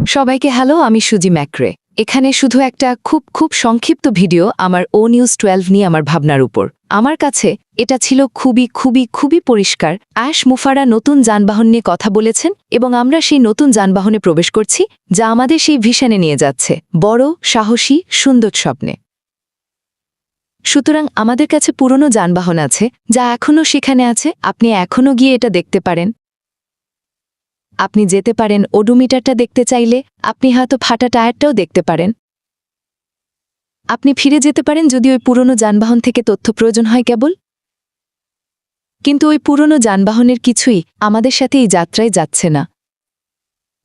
সবাইকে হ্যালো, আমি সুজি ম্যাক্রে। এখানে শুধু একটা খুব সংক্ষিপ্ত ভিডিও আমার ও নিউজ 12 নিয়ে আমার ভাবনার উপর। আমার কাছে এটা ছিল খুবই পরিষ্কার। অ্যাশ মুফারা নতুন যানবাহন নিয়ে কথা বলেছেন এবং আমরা সেই নতুন যানবাহনে প্রবেশ করছি, যা আমাদের সেই ভিশনে নিয়ে যাচ্ছে, বড়, সাহসী, সুন্দর স্বপ্নে। সুতরাং আমাদের কাছে পুরনো যানবাহন আছে, যা এখনও সেখানে আছে। আপনি এখনও গিয়ে এটা দেখতে পারেন। আপনি যেতে পারেন ওডোমিটারটা দেখতে চাইলে, আপনি হয়তো ফাটা টায়ারটাও দেখতে পারেন। আপনি ফিরে যেতে পারেন যদি ওই পুরনো যানবাহন থেকে তথ্য প্রয়োজন হয় কেবল। কিন্তু ওই পুরনো যানবাহনের কিছুই আমাদের সাথে এই যাত্রায় যাচ্ছে না।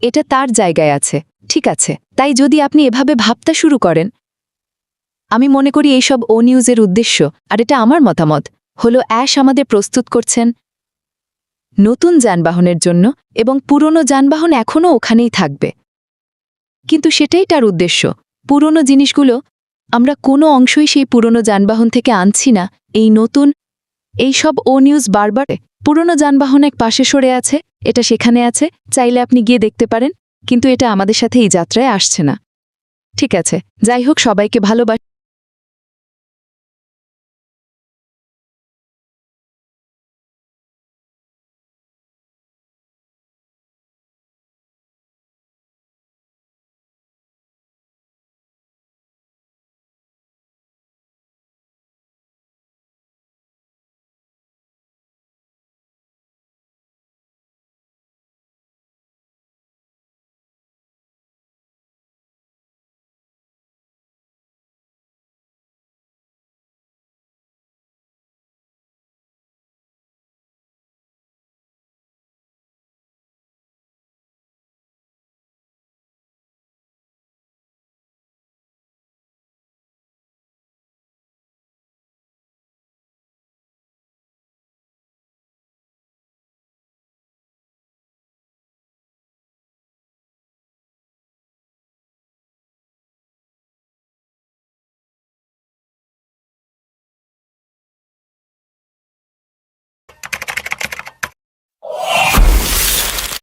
এটা তার জায়গায় আছে, ঠিক আছে। তাই যদি আপনি এভাবে ভাবতে শুরু করেন, আমি মনে করি এইসব ও নিউজের উদ্দেশ্য, আর এটা আমার মতামত, হলো অ্যাশ আমাদের প্রস্তুত করছেন নতুন যানবাহনের জন্য, এবং পুরনো যানবাহন এখনও ওখানেই থাকবে। কিন্তু সেটাই তার উদ্দেশ্য। পুরনো জিনিসগুলো আমরা কোনো অংশই সেই পুরনো যানবাহন থেকে আনছি না। এই সব ও নিউজ বারবার পুরনো যানবাহন এক পাশে সরে আছে, এটা সেখানে আছে, চাইলে আপনি গিয়ে দেখতে পারেন, কিন্তু এটা আমাদের সাথে এই যাত্রায় আসছে না। ঠিক আছে, যাই হোক, সবাইকে ভালোবাসি।